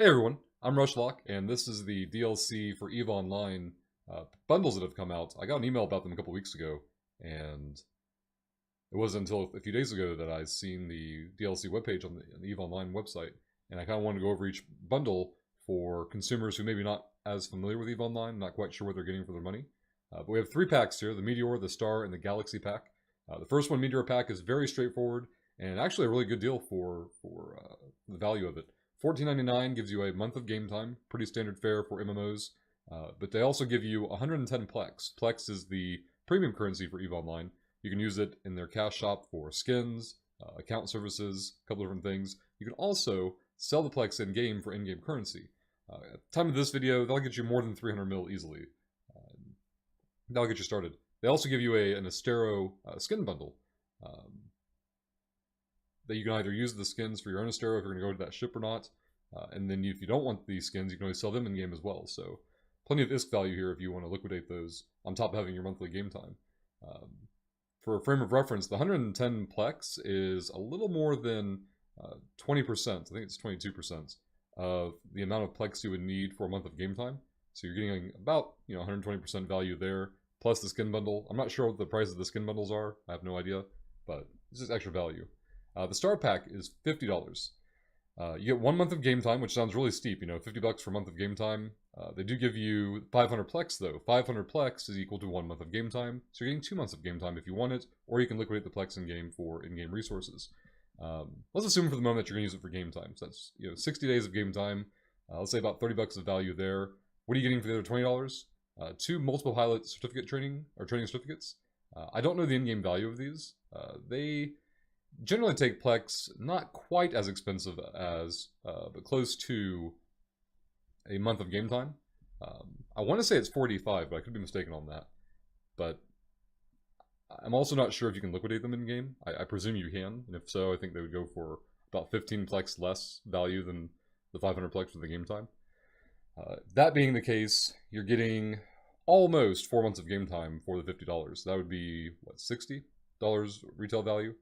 Hey everyone, I'm Rushlock, and this is the DLC for EVE Online bundles that have come out. I got an email about them a couple weeks ago, and it wasn't until a few days ago that I seen the DLC webpage on the EVE Online website, and I kind of wanted to go over each bundle for consumers who maybe not as familiar with EVE Online, not quite sure what they're getting for their money. But we have 3 packs here, the Meteor, the Star, and the Galaxy Pack. The first one, Meteor Pack, is very straightforward, and actually a really good deal for the value of it. $14.99 gives you a month of game time, pretty standard fare for MMOs, but they also give you 110 PLEX. PLEX is the premium currency for EVE Online. You can use it in their cash shop for skins, account services, a couple different things. You can also sell the PLEX in-game for in-game currency. At the time of this video, that'll get you more than 300 mil easily. That'll get you started. They also give you an Astero skin bundle. That you can either use the skins for your own Astero if you're going to go to that ship or not. And then if you don't want these skins, you can always sell them in-game as well. So plenty of ISK value here if you want to liquidate those on top of having your monthly game time. For a frame of reference, the 110 Plex is a little more than 20%, I think it's 22%, of the amount of Plex you would need for a month of game time. So you're getting about 120% value there, plus the skin bundle. I'm not sure what the price of the skin bundles are. I have no idea, but this is extra value. The Star Pack is $50. You get 1 month of game time, which sounds really steep, $50 for a month of game time. They do give you 500 Plex though. 500 Plex is equal to 1 month of game time, so you're getting 2 months of game time if you want it, or you can liquidate the Plex in-game for in-game resources. Let's assume for the moment that you're going to use it for game time. So that's 60 days of game time. Let's say about $30 of value there. What are you getting for the other $20? 2 multiple pilot certificate training certificates. I don't know the in-game value of these. They generally take Plex not quite as expensive as, but close to a month of game time. I want to say it's 45, but I could be mistaken on that. But I'm also not sure if you can liquidate them in game. I presume you can, and if so, I think they would go for about 15 Plex less value than the 500 Plex for the game time. That being the case, you're getting almost 4 months of game time for the $50. That would be, what, $60 retail value?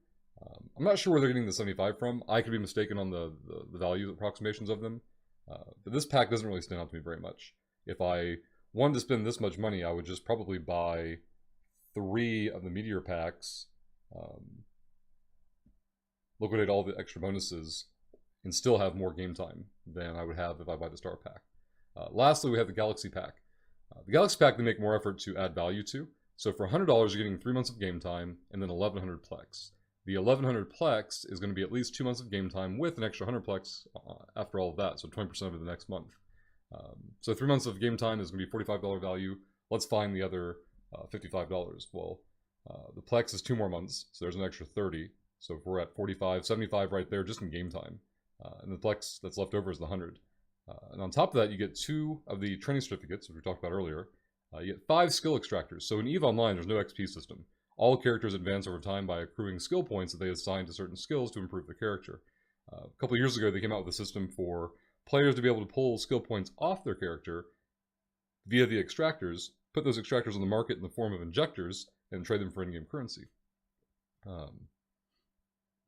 I'm not sure where they're getting the 75 from. I could be mistaken on the value approximations of them. But this pack doesn't really stand out to me very much. If I wanted to spend this much money, I would just probably buy 3 of the Meteor Packs, liquidate all the extra bonuses, and still have more game time than I would have if I buy the Star Pack. Lastly, we have the Galaxy Pack. The Galaxy Pack they make more effort to add value to. So for $100, you're getting 3 months of game time and then 1,100 Plex. The 1,100 Plex is going to be at least 2 months of game time with an extra 100 Plex after all of that, so 20% of it the next month. So 3 months of game time is going to be $45 value. Let's find the other $55. Well, the Plex is 2 more months, so there's an extra 30. So if we're at 45, 75 right there just in game time. And the Plex that's left over is the 100. And on top of that, you get 2 of the training certificates, which we talked about earlier. You get 5 skill extractors. So in EVE Online, there's no XP system. All characters advance over time by accruing skill points that they assign to certain skills to improve their character. A couple of years ago, they came out with a system for players to be able to pull skill points off their character via the Extractors, put those Extractors on the market in the form of injectors, and trade them for in-game currency.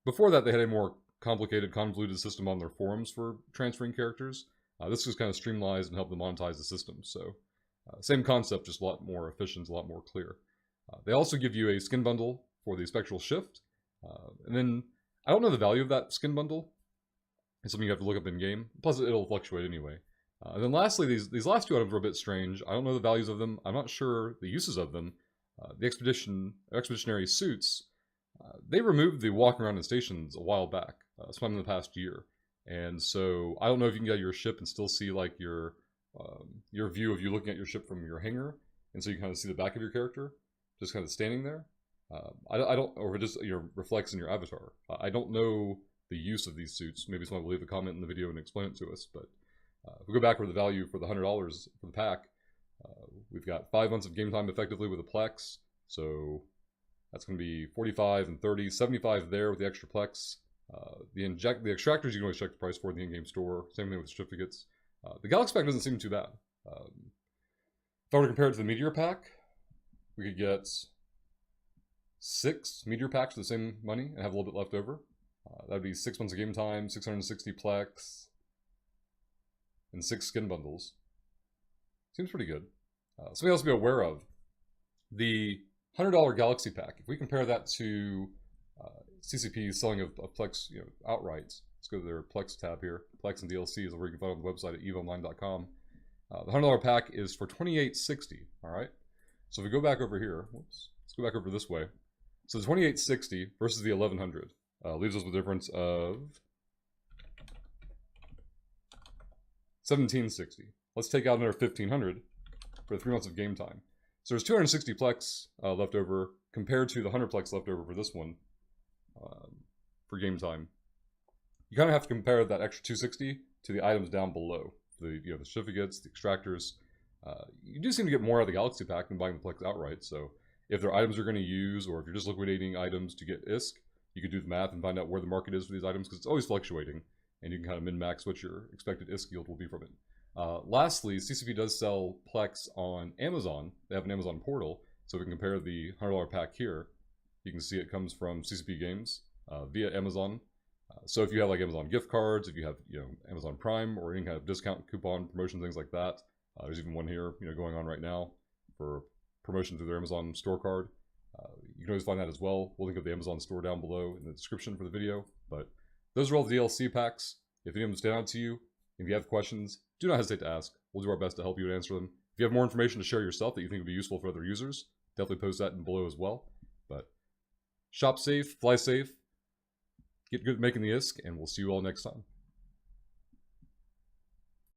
Before that, they had a more complicated, convoluted system on their forums for transferring characters. This was kind of streamlined and helped them monetize the system. So, same concept, just a lot more efficient, a lot more clear. They also give you a skin bundle for the Spectral Shift. And then, I don't know the value of that skin bundle. It's something you have to look up in-game. Plus, it'll fluctuate anyway. And then lastly, these last 2 items were a bit strange. I don't know the values of them. I'm not sure the uses of them. The Expeditionary suits, they removed the walking around in stations a while back, sometime in the past year. And so, I don't know if you can get out of your ship and still see like your view of you looking at your ship from your hangar. And so you kind of see the back of your character, just kind of standing there. I don't, or it just reflects in your avatar. I don't know the use of these suits. Maybe someone will leave a comment in the video and explain it to us. But if we go back to the value for the $100 for the pack, we've got 5 months of game time effectively with a Plex. So that's going to be 45 and 30, 75 there with the extra Plex. The Extractors you can always check the price for in the in-game store. Same thing with certificates. The Galaxy Pack doesn't seem too bad. If I were to compare it to the Meteor Pack, we could get 6 Meteor Packs for the same money and have a little bit left over. That would be 6 months of game time, 660 Plex. and 6 skin bundles. Seems pretty good. Something else to be aware of. The $100 Galaxy Pack, if we compare that to CCP's selling of PLEX outright, let's go to their PLEX tab here. PLEX and DLC is where you can find on the website at eveonline.com. The $100 pack is for $28.60, all right? So if we go back over here, let's go back over this way. So the $28.60 versus the $1,100 leaves us with a difference of $17.60. Let's take out another $1,500 for 3 months of game time. So there's 260 Plex left over compared to the 100 Plex left over for this one for game time. You kind of have to compare that extra 260 to the items down below. The the certificates, the extractors. You do seem to get more out of the Galaxy Pack than buying the Plex outright. So if there are items you're going to use, or if you're just liquidating items to get ISK, you can do the math and find out where the market is for these items, because it's always fluctuating, and you can kind of min-max what your expected ISK yield will be from it. Lastly, CCP does sell Plex on Amazon. They have an Amazon portal, so we can compare the $100 pack here. You can see it comes from CCP Games via Amazon. So if you have like Amazon gift cards, if you have Amazon Prime or any kind of discount coupon promotion, things like that, there's even one here going on right now for promotion through their Amazon store card. You can always find that as well. We'll link up the Amazon store down below in the description for the video. But those are all the DLC packs. If any of them stand out to you, if you have questions, do not hesitate to ask. We'll do our best to help you and answer them. If you have more information to share yourself that you think would be useful for other users, definitely post that in below as well. But shop safe, fly safe, get good at making the ISK, and we'll see you all next time.